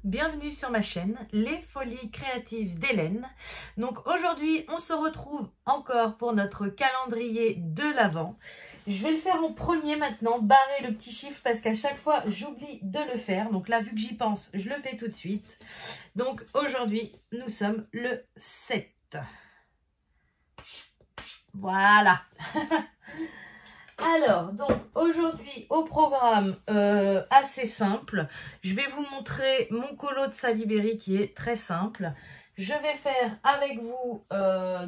bienvenue sur ma chaîne Les Folies Créatives d'Hélène. Donc aujourd'hui on se retrouve encore pour notre calendrier de l'Avent. Je vais le faire en premier maintenant, barrer le petit chiffre parce qu'à chaque fois j'oublie de le faire. Donc là vu que j'y pense, je le fais tout de suite. Donc aujourd'hui nous sommes le 7. Voilà. Alors, donc aujourd'hui au programme assez simple, je vais vous montrer mon colo de Saliberry qui est très simple. Je vais faire avec vous,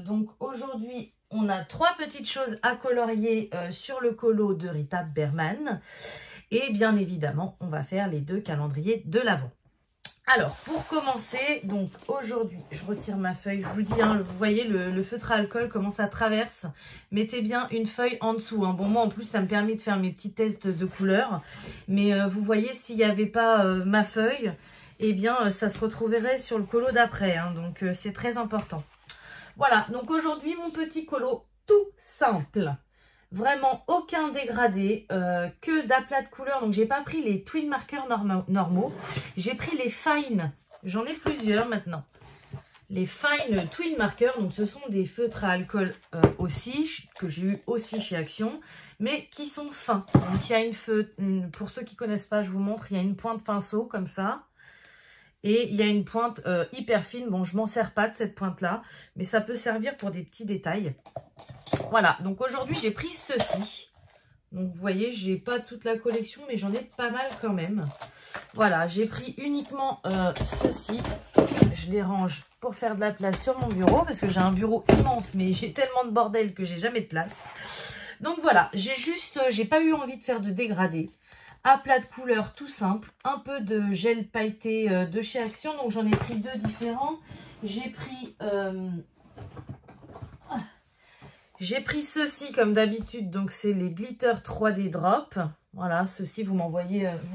donc aujourd'hui on a 3 petites choses à colorier sur le colo de Rita Berman. Et bien évidemment, on va faire les 2 calendriers de l'Avent. Alors, pour commencer, donc aujourd'hui, je retire ma feuille. Je vous dis, hein, vous voyez le feutre à alcool, comment ça traverse. Mettez bien une feuille en dessous. Hein. Bon, moi, en plus, ça me permet de faire mes petits tests de couleurs. Mais vous voyez, s'il n'y avait pas ma feuille, eh bien, ça se retrouverait sur le colo d'après. Hein. Donc, c'est très important. Voilà, donc aujourd'hui, mon petit colo tout simple. Vraiment aucun dégradé, que d'aplats de couleurs. Donc j'ai pas pris les twin markers normaux, j'ai pris les fine. J'en ai plusieurs maintenant. Les fine twin markers, donc ce sont des feutres à alcool aussi, que j'ai eu aussi chez Action, mais qui sont fins. Donc il y a pour ceux qui connaissent pas, je vous montre, il y a une pointe pinceau comme ça. Et il y a une pointe hyper fine. Bon, je m'en sers pas de cette pointe-là, mais ça peut servir pour des petits détails. Voilà, donc aujourd'hui, j'ai pris ceci. Donc, vous voyez, j'ai pas toute la collection, mais j'en ai pas mal quand même. Voilà, j'ai pris uniquement ceci. Je les range pour faire de la place sur mon bureau, parce que j'ai un bureau immense, mais j'ai tellement de bordel que j'ai jamais de place. Donc voilà, j'ai pas eu envie de faire de dégradé. Aplat de couleur tout simple, un peu de gel pailleté de chez Action, donc j'en ai pris 2 différents. J'ai pris ceci comme d'habitude, donc c'est les Glitter 3D Drop. Voilà, ceci vous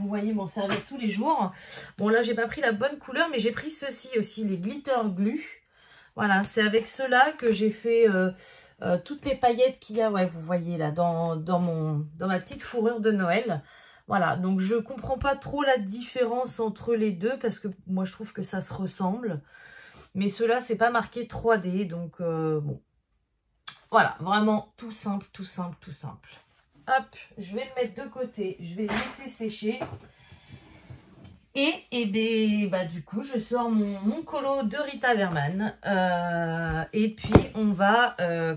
voyez m'en servir tous les jours. Bon là j'ai pas pris la bonne couleur, mais j'ai pris ceci aussi, les Glitter Glue. Voilà, c'est avec cela que j'ai fait toutes les paillettes qu'il y a, ouais, vous voyez là, dans ma petite fourrure de Noël. Voilà, donc je comprends pas trop la différence entre les deux parce que moi je trouve que ça se ressemble. Mais ceux-là, c'est pas marqué 3D, donc bon. Voilà, vraiment tout simple, tout simple, tout simple. Hop, je vais le mettre de côté, je vais le laisser sécher. Et ben, du coup, je sors mon colo de Rita Berman. Et puis, on va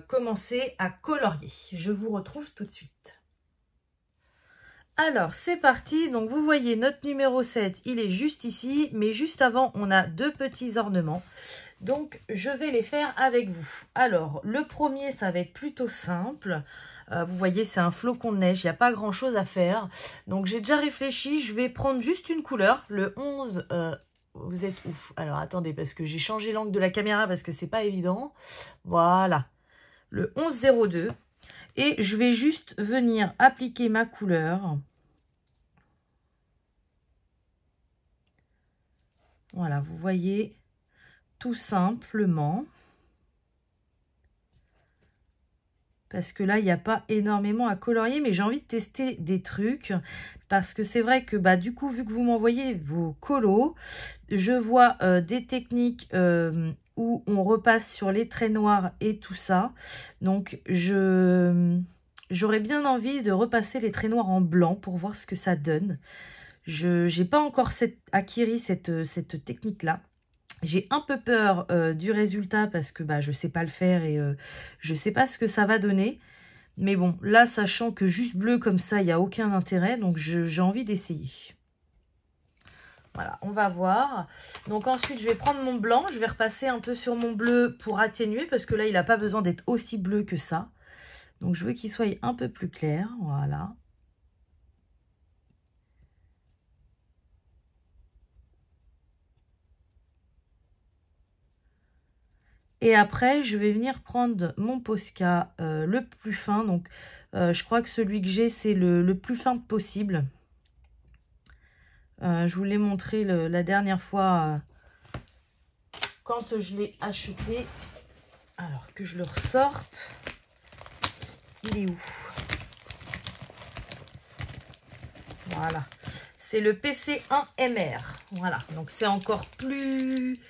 commencer à colorier. Je vous retrouve tout de suite. Alors, c'est parti. Donc, vous voyez, notre numéro 7, il est juste ici. Mais juste avant, on a 2 petits ornements. Donc, je vais les faire avec vous. Alors, le premier, ça va être plutôt simple. Vous voyez, c'est un flocon de neige. Il n'y a pas grand-chose à faire. Donc, j'ai déjà réfléchi. Je vais prendre juste une couleur. Le 11... vous êtes où? Alors, attendez, parce que j'ai changé l'angle de la caméra parce que c'est pas évident. Voilà. Le 1102. Et je vais juste venir appliquer ma couleur. Voilà, vous voyez, tout simplement. Parce que là, il n'y a pas énormément à colorier, mais j'ai envie de tester des trucs. Parce que c'est vrai que, bah, du coup, vu que vous m'envoyez vos colos, je vois des techniques où on repasse sur les traits noirs et tout ça. Donc, j'aurais bien envie de repasser les traits noirs en blanc pour voir ce que ça donne. Je n'ai pas encore acquis cette technique-là. J'ai un peu peur du résultat parce que bah, je ne sais pas le faire et je ne sais pas ce que ça va donner. Mais bon, là, sachant que juste bleu comme ça, il n'y a aucun intérêt. Donc, j'ai envie d'essayer. Voilà, on va voir. Donc, ensuite, je vais prendre mon blanc. Je vais repasser un peu sur mon bleu pour atténuer parce que là, il n'a pas besoin d'être aussi bleu que ça. Donc, je veux qu'il soit un peu plus clair. Voilà. Et après, je vais venir prendre mon Posca le plus fin. Donc, je crois que celui que j'ai, c'est le plus fin possible. Je vous l'ai montré la dernière fois quand je l'ai acheté. Alors que je le ressorte. Il est où? Voilà. C'est le PC1MR. Voilà, donc c'est encore plus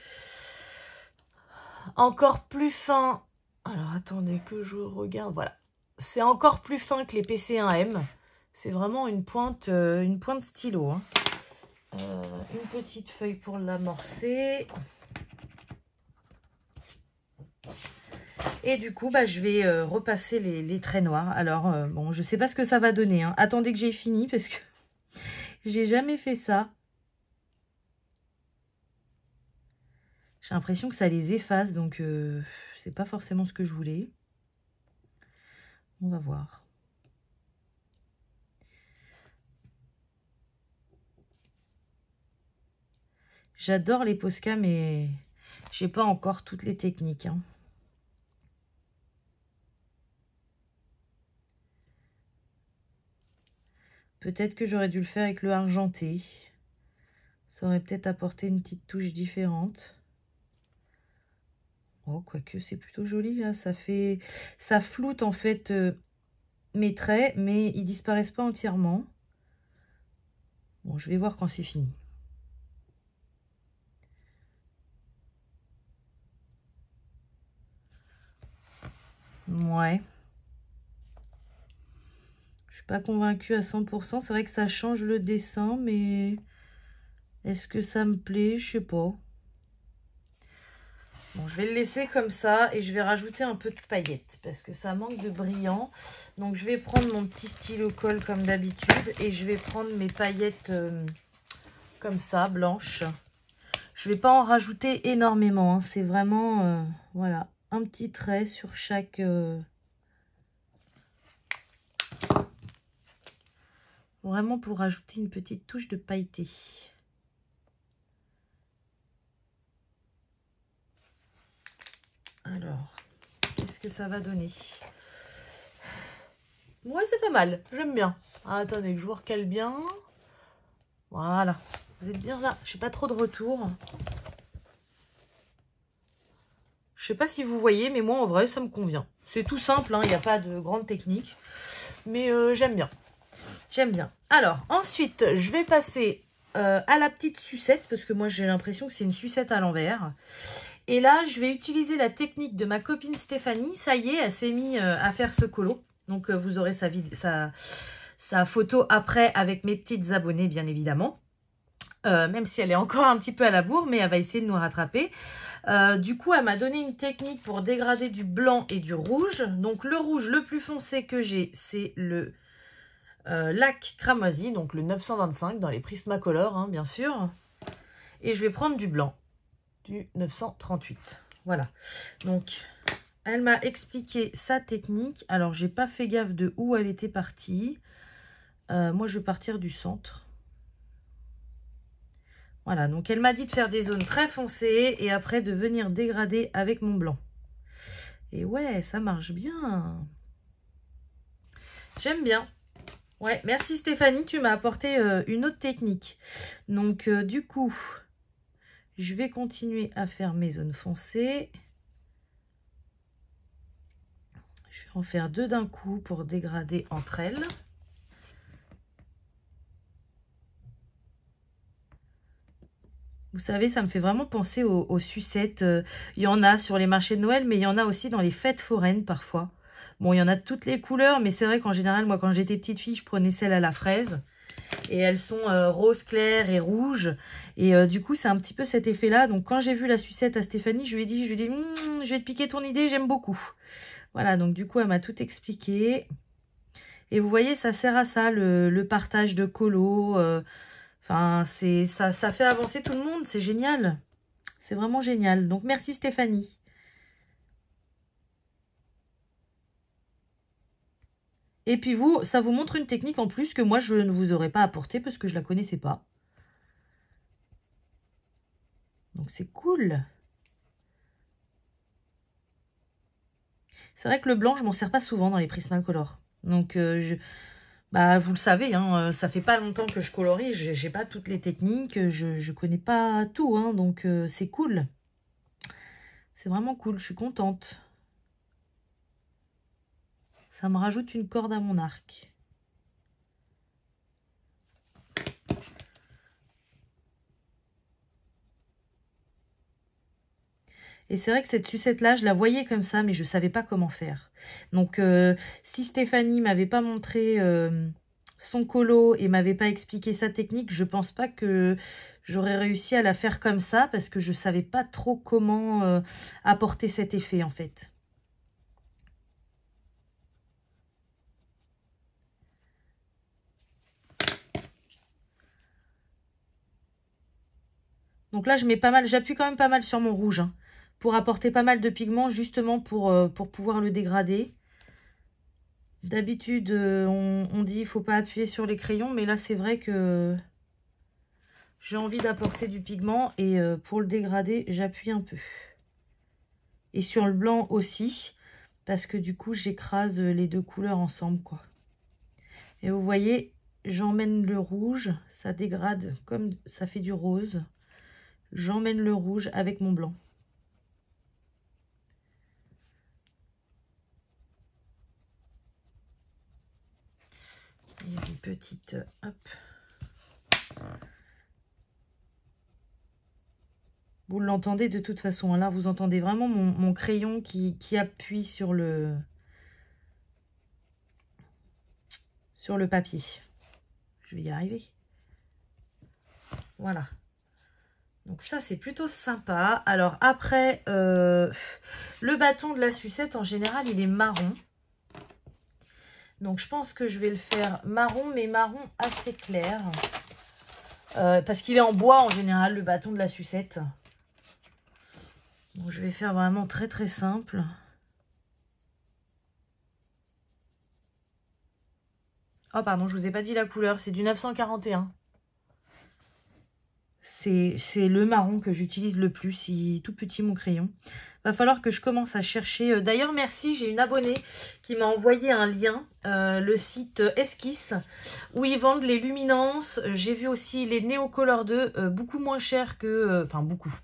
fin. Alors, attendez que je regarde. Voilà, c'est encore plus fin que les PC1M. C'est vraiment une pointe stylo. Hein. Une petite feuille pour l'amorcer. Et du coup, bah, je vais repasser les traits noirs. Alors, bon, je sais pas ce que ça va donner. Hein. Attendez que j'ai fini parce que j'ai jamais fait ça. J'ai l'impression que ça les efface, donc c'est pas forcément ce que je voulais. On va voir. J'adore les Posca, mais j'ai pas encore toutes les techniques. Hein. Peut-être que j'aurais dû le faire avec le argenté. Ça aurait peut-être apporté une petite touche différente. Oh, quoique c'est plutôt joli là. Ça floute en fait mes traits, mais ils disparaissent pas entièrement. Bon, je vais voir quand c'est fini. Ouais. Je suis pas convaincue à 100%. C'est vrai que ça change le dessin, mais est-ce que ça me plaît? Je sais pas. Bon, je vais le laisser comme ça et je vais rajouter un peu de paillettes parce que ça manque de brillant. Donc, je vais prendre mon petit stylo colle comme d'habitude et je vais prendre mes paillettes comme ça, blanches. Je vais pas en rajouter énormément. Hein. C'est vraiment, voilà, un petit trait sur chaque... Vraiment pour rajouter une petite touche de pailleté. Alors, qu'est-ce que ça va donner? Ouais, c'est pas mal. J'aime bien. Ah, attendez, que je vous recale bien. Voilà. Vous êtes bien là. Je n'ai pas trop de retour. Je sais pas si vous voyez, mais moi, en vrai, ça me convient. C'est tout simple, hein, il n'y a pas de grande technique. Mais j'aime bien. J'aime bien. Alors, ensuite, je vais passer à la petite sucette, parce que moi, j'ai l'impression que c'est une sucette à l'envers. Et là, je vais utiliser la technique de ma copine Stéphanie. Ça y est, elle s'est mise à faire ce colo. Donc, vous aurez sa photo après avec mes petites abonnées, bien évidemment. Même si elle est encore un petit peu à la bourre, mais elle va essayer de nous rattraper. Du coup, elle m'a donné une technique pour dégrader du blanc et du rouge. Donc, le rouge le plus foncé que j'ai, c'est le lac cramoisi, donc le 925 dans les Prismacolor, hein, bien sûr. Et je vais prendre du blanc, du 938. Voilà. Donc, elle m'a expliqué sa technique. Alors, j'ai pas fait gaffe de où elle était partie. Moi, je vais partir du centre. Voilà, donc elle m'a dit de faire des zones très foncées et après de venir dégrader avec mon blanc. Et ouais, ça marche bien. J'aime bien. Ouais, merci Stéphanie, tu m'as apporté une autre technique. Donc, du coup, je vais continuer à faire mes zones foncées. Je vais en faire deux d'un coup pour dégrader entre elles. Vous savez, ça me fait vraiment penser aux sucettes. Il y en a sur les marchés de Noël, mais il y en a aussi dans les fêtes foraines parfois. Bon, il y en a de toutes les couleurs, mais c'est vrai qu'en général, moi, quand j'étais petite fille, je prenais celles à la fraise. Et elles sont rose clair et rouge. Et du coup, c'est un petit peu cet effet-là. Donc, quand j'ai vu la sucette à Stéphanie, je lui ai dit, je vais te piquer ton idée, j'aime beaucoup. Voilà, donc du coup, elle m'a tout expliqué. Et vous voyez, ça sert à ça, le partage de colo. Enfin, ça fait avancer tout le monde, c'est génial. C'est vraiment génial. Donc, merci Stéphanie. Et puis vous, ça vous montre une technique en plus que moi, je ne vous aurais pas apportée parce que je ne la connaissais pas. Donc, c'est cool. C'est vrai que le blanc, je m'en sers pas souvent dans les Prismacolor. Donc, bah, vous le savez, hein, ça fait pas longtemps que je colorie. J'ai pas toutes les techniques. Je connais pas tout. Hein, donc, c'est cool. C'est vraiment cool. Je suis contente. Ça me rajoute une corde à mon arc. Et c'est vrai que cette sucette-là, je la voyais comme ça, mais je ne savais pas comment faire. Donc, si Stéphanie m'avait pas montré son colo et m'avait pas expliqué sa technique, je pense pas que j'aurais réussi à la faire comme ça, parce que je savais pas trop comment apporter cet effet, en fait. Donc là, je mets pas mal, j'appuie quand même pas mal sur mon rouge, hein, pour apporter pas mal de pigments, justement pour pouvoir le dégrader. D'habitude, on dit qu'il ne faut pas appuyer sur les crayons, mais là, c'est vrai que j'ai envie d'apporter du pigment et pour le dégrader, j'appuie un peu. Et sur le blanc aussi, parce que du coup, j'écrase les deux couleurs ensemble, quoi. Et vous voyez, j'emmène le rouge, ça dégrade comme ça fait du rose. J'emmène le rouge avec mon blanc. Il y a une petite... Hop. Vous l'entendez de toute façon. Là, vous entendez vraiment mon crayon qui appuie sur le papier. Je vais y arriver. Voilà. Donc ça, c'est plutôt sympa. Alors après, le bâton de la sucette, en général, il est marron. Donc je pense que je vais le faire marron, mais marron assez clair. Parce qu'il est en bois, en général, le bâton de la sucette. Donc je vais faire vraiment très très simple. Oh pardon, je vous ai pas dit la couleur, c'est du 941. C'est le marron que j'utilise le plus, il est tout petit mon crayon. Va falloir que je commence à chercher. D'ailleurs, merci, j'ai une abonnée qui m'a envoyé un lien, le site Esquisse, où ils vendent les luminances. J'ai vu aussi les Neocolor 2, beaucoup moins cher que... Enfin, beaucoup.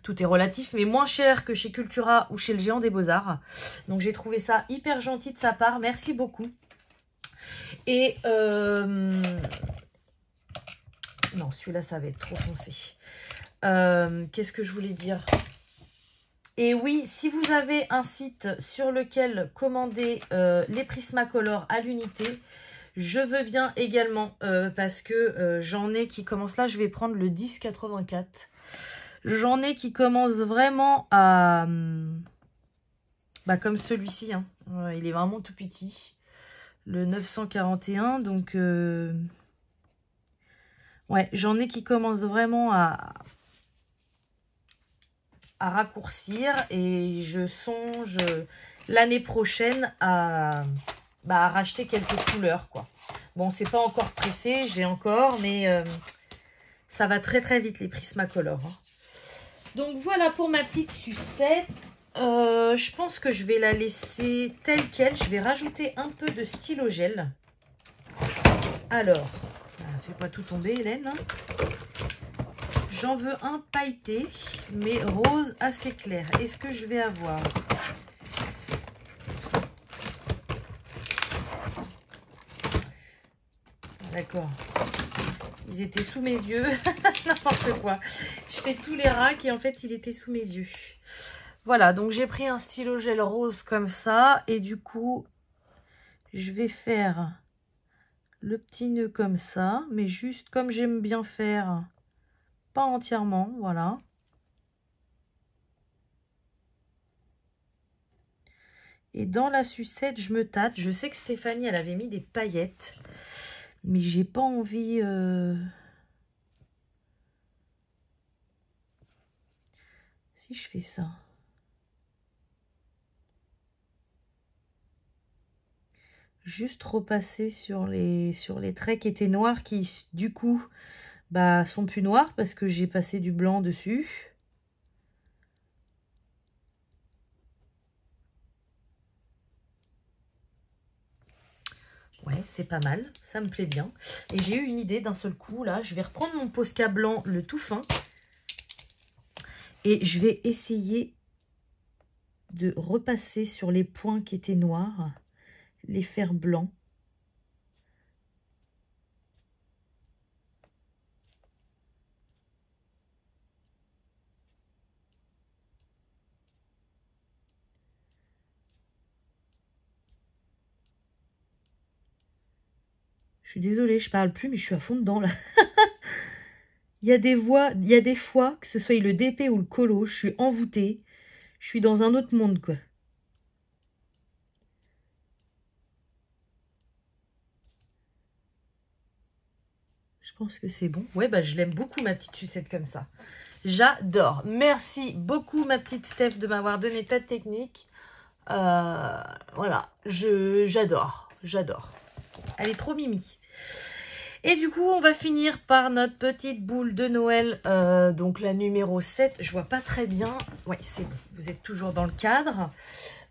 Tout est relatif, mais moins cher que chez Cultura ou chez le Géant des Beaux-Arts. Donc, j'ai trouvé ça hyper gentil de sa part. Merci beaucoup. Et... non, celui-là, ça va être trop foncé. Qu'est-ce que je voulais dire? Et oui, si vous avez un site sur lequel commander les Prismacolor à l'unité, je veux bien également, parce que j'en ai qui commencent là, je vais prendre le 1084. J'en ai qui commencent vraiment à... bah, comme celui-ci, hein. Il est vraiment tout petit. Le 941, donc... ouais, j'en ai qui commencent vraiment à raccourcir et je songe l'année prochaine à racheter quelques couleurs, quoi. Bon, c'est pas encore pressé, j'ai encore, mais ça va très très vite les Prismacolor, hein. Donc voilà pour ma petite sucette. Je pense que je vais la laisser telle quelle. Je vais rajouter un peu de stylo gel. Alors, fais pas tout tomber, Hélène, hein. J'en veux un pailleté, mais rose assez clair. Est-ce que je vais avoir? D'accord. Ils étaient sous mes yeux. N'importe quoi. Je fais tous les racks et en fait, il était sous mes yeux. Voilà, donc j'ai pris un stylo gel rose comme ça. Et du coup, je vais faire le petit nœud comme ça. Mais juste comme j'aime bien faire... pas entièrement, voilà. Et dans la sucette, je me tâte. Je sais que Stéphanie, elle avait mis des paillettes. Mais j'ai pas envie... Si je fais ça. Juste repasser sur les traits qui étaient noirs, qui du coup sont plus noirs parce que j'ai passé du blanc dessus. Ouais, c'est pas mal, ça me plaît bien. Et j'ai eu une idée d'un seul coup, là. Je vais reprendre mon Posca blanc, le tout fin. Et je vais essayer de repasser sur les points qui étaient noirs, les faire blancs. Je suis désolée, je parle plus, mais je suis à fond dedans, là. Il y a des fois, que ce soit le DP ou le colo, je suis envoûtée. Je suis dans un autre monde, quoi. Je pense que c'est bon. Ouais, bah je l'aime beaucoup, ma petite sucette comme ça. J'adore. Merci beaucoup, ma petite Steph, de m'avoir donné ta technique. Voilà, j'adore. J'adore. Elle est trop mimi. Et du coup, on va finir par notre petite boule de Noël. Donc la numéro 7. Je vois pas très bien. Oui, c'est bon. Vous êtes toujours dans le cadre.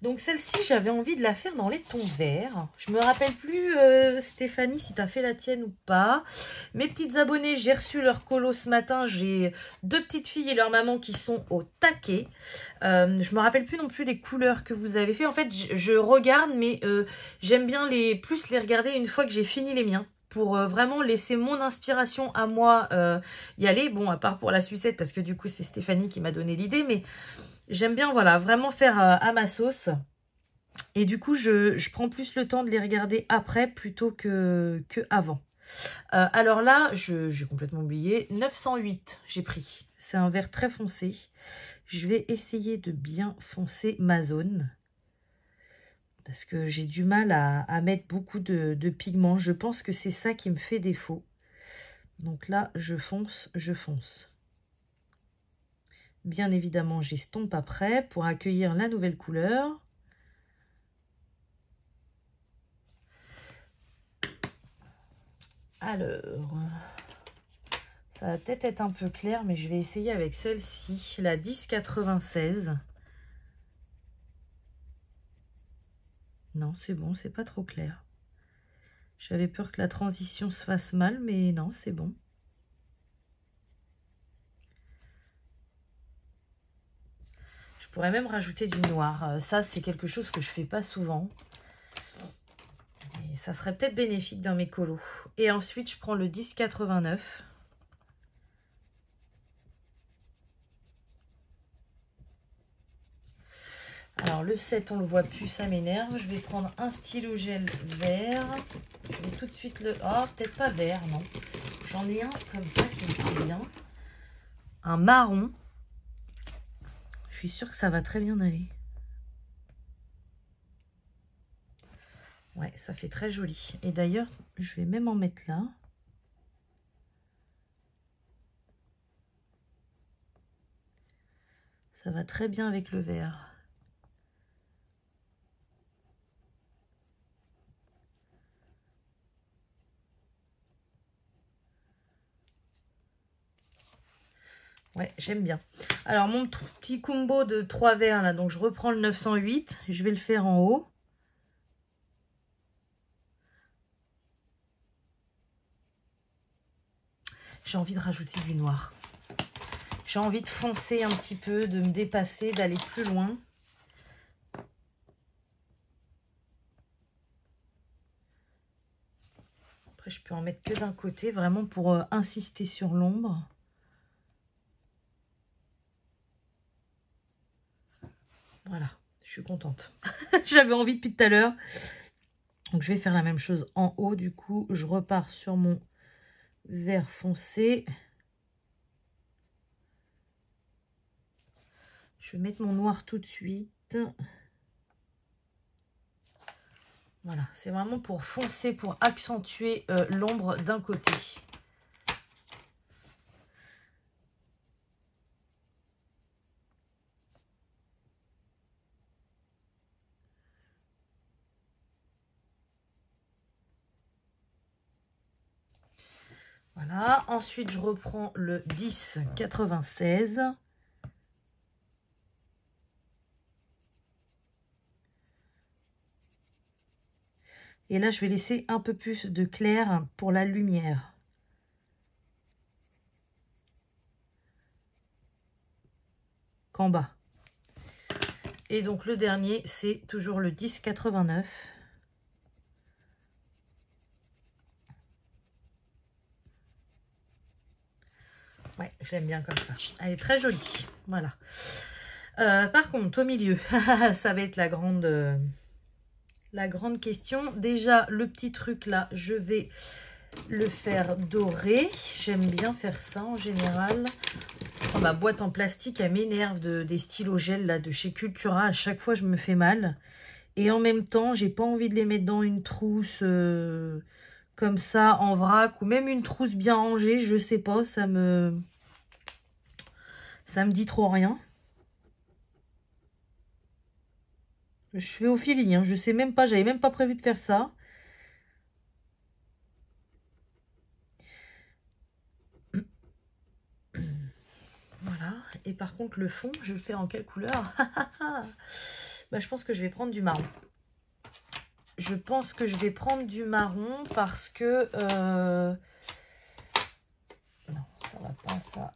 Donc celle-ci, j'avais envie de la faire dans les tons verts. Je me rappelle plus, Stéphanie, si tu as fait la tienne ou pas. Mes petites abonnées, j'ai reçu leur colo ce matin. J'ai 2 petites filles et leur maman qui sont au taquet. Je me rappelle plus non plus des couleurs que vous avez fait. En fait, je regarde, mais j'aime bien plus les regarder une fois que j'ai fini les miens. Pour vraiment laisser mon inspiration à moi y aller. Bon, à part pour la sucette, parce que du coup, c'est Stéphanie qui m'a donné l'idée, mais... J'aime bien, voilà, vraiment faire à ma sauce. Et du coup, je prends plus le temps de les regarder après plutôt que avant. Alors là, j'ai complètement oublié. 908, j'ai pris. C'est un vert très foncé. Je vais essayer de bien foncer ma zone. Parce que j'ai du mal à mettre beaucoup de pigments. Je pense que c'est ça qui me fait défaut. Donc là, je fonce, je fonce. Bien évidemment, j'estompe après pour accueillir la nouvelle couleur. Alors, ça va peut-être être un peu clair, mais je vais essayer avec celle-ci, la 1096. Non, c'est bon, c'est pas trop clair. J'avais peur que la transition se fasse mal, mais non, c'est bon. Je pourrais même rajouter du noir. Ça, c'est quelque chose que je fais pas souvent. Et ça serait peut-être bénéfique dans mes colos. Et ensuite, je prends le 1089. Alors, le 7, on le voit plus, ça m'énerve. Je vais prendre un stylo gel vert. Je vais tout de suite le... Oh, peut-être pas vert, non. J'en ai un comme ça qui me plaît bien. Un marron. Je suis sûre que ça va très bien aller. Ouais, ça fait très joli. Et d'ailleurs, je vais même en mettre là. Ça va très bien avec le vert. Ouais, j'aime bien. Alors, mon petit combo de 3 verres, là, donc je reprends le 908. Je vais le faire en haut. J'ai envie de rajouter du noir. J'ai envie de foncer un petit peu, de me dépasser, d'aller plus loin. Après, je peux en mettre que d'un côté, vraiment pour insister sur l'ombre. Voilà, je suis contente. J'avais envie depuis tout à l'heure. Donc, je vais faire la même chose en haut. Du coup, je repars sur mon vert foncé. Je vais mettre mon noir tout de suite. Voilà, c'est vraiment pour foncer, pour accentuer l'ombre d'un côté. Voilà, ensuite je reprends le 1096. Et là, je vais laisser un peu plus de clair pour la lumière. Qu'en bas. Et donc, le dernier, c'est toujours le 1089. Ouais, je l'aime bien comme ça. Elle est très jolie. Voilà. Par contre, au milieu, ça va être la grande question. Déjà, le petit truc là, je vais le faire doré. J'aime bien faire ça en général. Oh, ma boîte en plastique, elle m'énerve des stylos gel là, de chez Cultura. À chaque fois, je me fais mal. Et en même temps, j'ai pas envie de les mettre dans une trousse comme ça, en vrac. Ou même une trousse bien rangée, je sais pas, ça me dit trop rien. Je fais au feeling, hein. Je sais même pas, j'avais même pas prévu de faire ça. Voilà. Et par contre, le fond, je vais le faire en quelle couleur? Bah, je pense que je vais prendre du marron. Je pense que je vais prendre du marron parce que... Non, ça va pas, ça.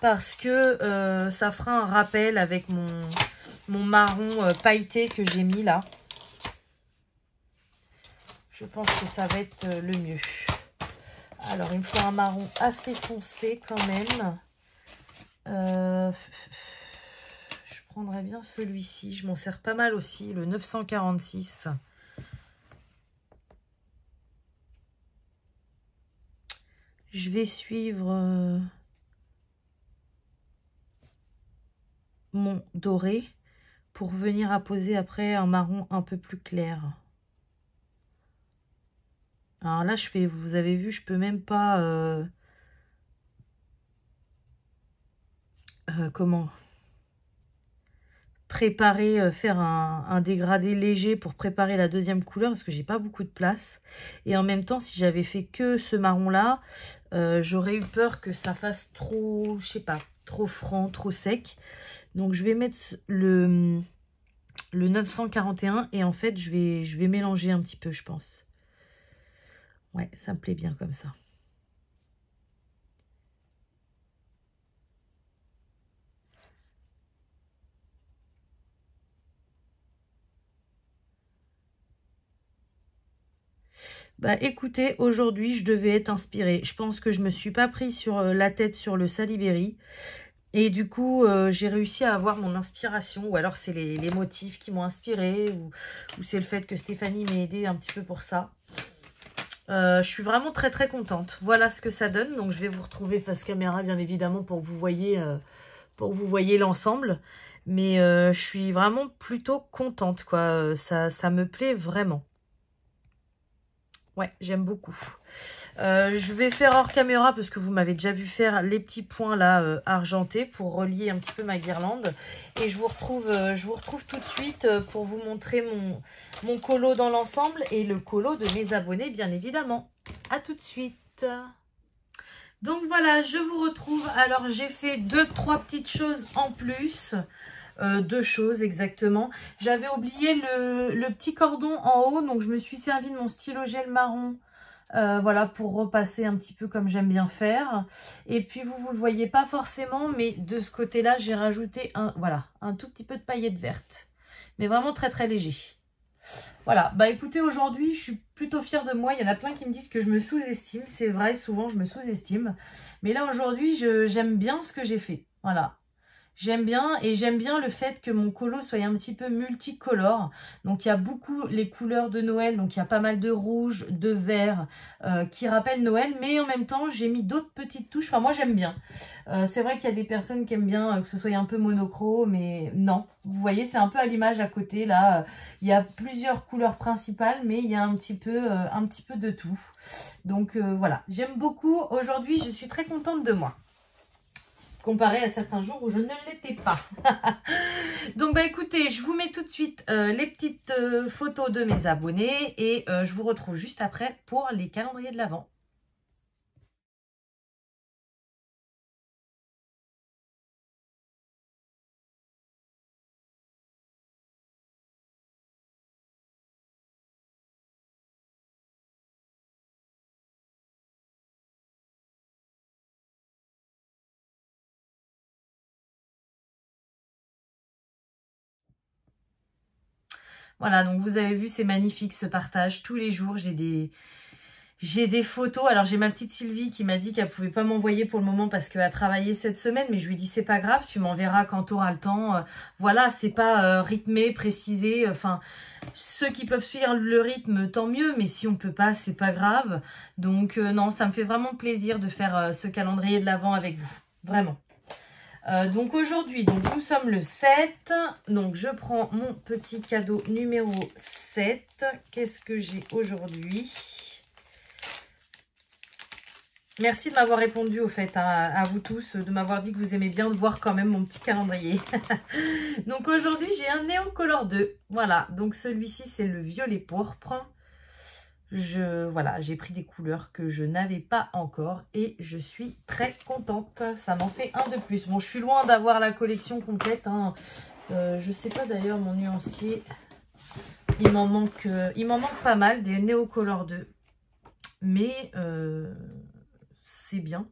Parce que ça fera un rappel avec mon marron pailleté que j'ai mis là. Je pense que ça va être le mieux. Alors, il me faut un marron assez foncé quand même. Je prendrais bien celui-ci. Je m'en sers pas mal aussi, le 946. Je vais suivre mon doré pour venir apposer après un marron un peu plus clair. Alors là, vous avez vu, je peux même pas... comment préparer, faire un dégradé léger pour préparer la deuxième couleur parce que j'ai pas beaucoup de place. Et en même temps, si j'avais fait que ce marron là, j'aurais eu peur que ça fasse trop, je sais pas, trop franc, trop sec. Donc je vais mettre le 941 et en fait je vais mélanger un petit peu, je pense. Ouais, ça me plaît bien comme ça. Bah écoutez, aujourd'hui je devais être inspirée. Je pense que je me suis pas pris sur la tête sur le Saliberry. Et du coup, j'ai réussi à avoir mon inspiration. Ou alors c'est les motifs qui m'ont inspirée. Ou c'est le fait que Stéphanie m'ait aidé un petit peu pour ça. Je suis vraiment très très contente. Voilà ce que ça donne. Donc je vais vous retrouver face caméra bien évidemment pour que vous voyez l'ensemble. Mais je suis vraiment plutôt contente quoi. Ça me plaît vraiment. Ouais, j'aime beaucoup. Je vais faire hors caméra parce que vous m'avez déjà vu faire les petits points là argentés pour relier un petit peu ma guirlande. Et je vous retrouve tout de suite pour vous montrer mon colo dans l'ensemble et le colo de mes abonnés bien évidemment. À tout de suite. Donc voilà, je vous retrouve. Alors j'ai fait 2-3 petites choses en plus. Deux choses exactement. J'avais oublié le petit cordon en haut, donc je me suis servi de mon stylo gel marron. Voilà, pour repasser un petit peu comme j'aime bien faire. Et puis vous le voyez pas forcément, mais de ce côté-là, j'ai rajouté un tout petit peu de paillettes vertes. Mais vraiment très très léger. Voilà, bah écoutez, aujourd'hui, je suis plutôt fière de moi. Il y en a plein qui me disent que je me sous-estime. C'est vrai, souvent je me sous-estime. Mais là, aujourd'hui, j'aime bien ce que j'ai fait. Voilà. J'aime bien et j'aime bien le fait que mon colo soit un petit peu multicolore. Donc il y a beaucoup les couleurs de Noël, donc il y a pas mal de rouge, de vert qui rappellent Noël. Mais en même temps, j'ai mis d'autres petites touches. Enfin moi j'aime bien. C'est vrai qu'il y a des personnes qui aiment bien que ce soit un peu monochrome, mais non. Vous voyez, c'est un peu à l'image à côté là. Il y a plusieurs couleurs principales, mais il y a un petit peu de tout. Donc voilà, j'aime beaucoup. Aujourd'hui, je suis très contente de moi. Comparé à certains jours où je ne l'étais pas. Donc bah écoutez, je vous mets tout de suite les petites photos de mes abonnés et je vous retrouve juste après pour les calendriers de l'Avent. Voilà, donc vous avez vu, c'est magnifique ce partage. Tous les jours, j'ai J'ai des photos. Alors, j'ai ma petite Sylvie qui m'a dit qu'elle pouvait pas m'envoyer pour le moment parce qu'elle a travaillé cette semaine. Mais je lui dis, c'est pas grave, tu m'enverras quand tu auras le temps. Voilà, c'est pas rythmé, précisé. Enfin, ceux qui peuvent suivre le rythme, tant mieux. Mais si on peut pas, c'est pas grave. Donc, non, ça me fait vraiment plaisir de faire ce calendrier de l'Avent avec vous. Vraiment. Donc aujourd'hui, nous sommes le 7. Donc, je prends mon petit cadeau numéro 7. Qu'est-ce que j'ai aujourd'hui ? Merci de m'avoir répondu au fait, hein, à vous tous, de m'avoir dit que vous aimez bien de voir quand même mon petit calendrier. Donc aujourd'hui, j'ai un Néocolor 2. Voilà, donc celui-ci, c'est le violet pourpre. Voilà, j'ai pris des couleurs que je n'avais pas encore et je suis très contente. Ça m'en fait un de plus. Bon, je suis loin d'avoir la collection complète, hein. Je sais pas d'ailleurs mon nuancier. Il m'en manque pas mal, des Néocolor 2. Mais... c'est bien.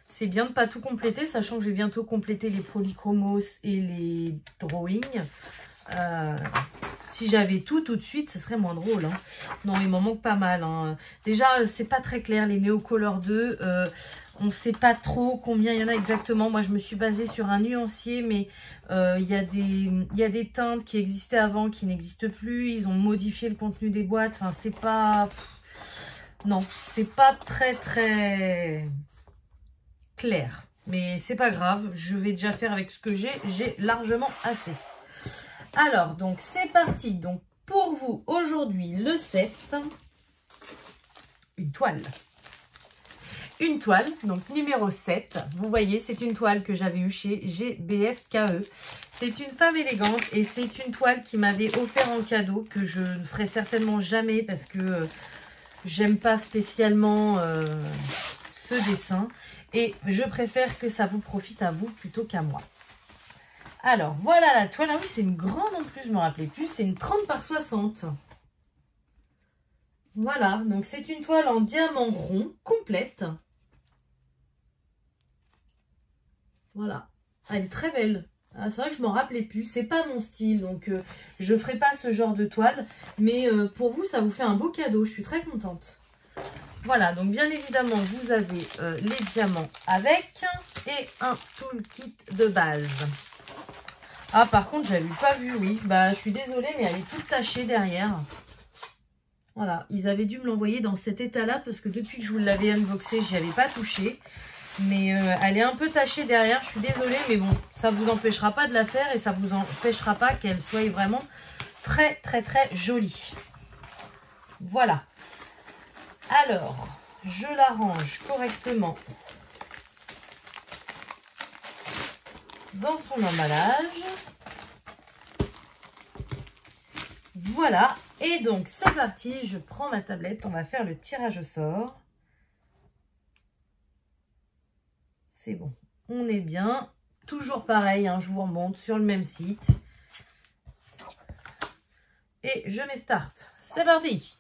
C'est bien de ne pas tout compléter, sachant que je vais bientôt compléter les polychromos et les drawings. Si j'avais tout de suite, ce serait moins drôle, hein. Non, il m'en manque pas mal, hein. Déjà, c'est pas très clair, les Néocolor 2. On ne sait pas trop combien il y en a exactement. Moi, je me suis basée sur un nuancier, mais il y a des teintes qui existaient avant, qui n'existent plus. Ils ont modifié le contenu des boîtes. Enfin, c'est pas... Non, c'est pas très clair. Mais c'est pas grave, je vais déjà faire avec ce que j'ai largement assez. Alors, donc c'est parti. Donc pour vous, aujourd'hui, le 7, une toile. Une toile, donc numéro 7. Vous voyez, c'est une toile que j'avais eue chez GBFKE. C'est une femme élégante et c'est une toile qui m'avait offert en cadeau, que je ne ferai certainement jamais parce que... j'aime pas spécialement ce dessin et je préfère que ça vous profite à vous plutôt qu'à moi. Alors, voilà la toile. Ah oui, c'est une grande en plus, je ne me rappelais plus. C'est une 30 par 60. Voilà, donc c'est une toile en diamant rond, complète. Voilà, elle est très belle. Ah, c'est vrai que je m'en rappelais plus, c'est pas mon style, donc je ne ferai pas ce genre de toile. Mais pour vous, ça vous fait un beau cadeau, je suis très contente. Voilà, donc bien évidemment, vous avez les diamants avec et un toolkit de base. Ah, par contre, j'avais pas vu, oui. Bah, je suis désolée, mais elle est toute tachée derrière. Voilà, ils avaient dû me l'envoyer dans cet état-là parce que depuis que je vous l'avais unboxé, j'y avais pas touché. Mais elle est un peu tachée derrière, je suis désolée, mais bon, ça ne vous empêchera pas de la faire et ça ne vous empêchera pas qu'elle soit vraiment très jolie. Voilà. Alors, je la range correctement dans son emballage. Voilà. Et donc, c'est parti. Je prends ma tablette. On va faire le tirage au sort. C'est bon. On est bien. Toujours pareil, hein, je vous remonte sur le même site. Et je mets start. C'est parti.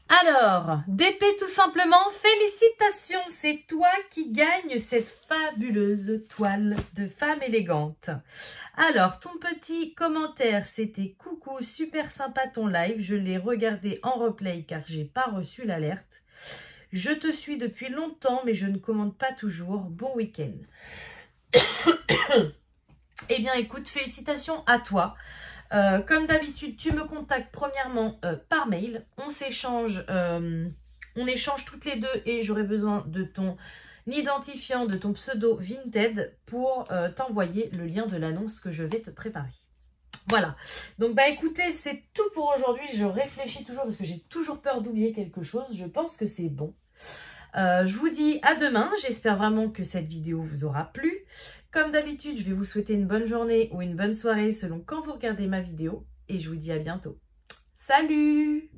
Alors, DP tout simplement, félicitations, c'est toi qui gagnes cette fabuleuse toile de femme élégante. Alors, ton petit commentaire, c'était « Coucou, super sympa ton live, je l'ai regardé en replay car j'ai pas reçu l'alerte. Je te suis depuis longtemps mais je ne commande pas toujours, bon week-end. » Eh bien écoute, félicitations à toi. Comme d'habitude, tu me contactes premièrement par mail. On s'échange, on échange toutes les deux et j'aurai besoin de ton identifiant, de ton pseudo Vinted pour t'envoyer le lien de l'annonce que je vais te préparer. Voilà. Donc bah écoutez, c'est tout pour aujourd'hui. Je réfléchis toujours parce que j'ai toujours peur d'oublier quelque chose. Je pense que c'est bon. Je vous dis à demain. J'espère vraiment que cette vidéo vous aura plu. Comme d'habitude, je vais vous souhaiter une bonne journée ou une bonne soirée selon quand vous regardez ma vidéo. Et je vous dis à bientôt. Salut!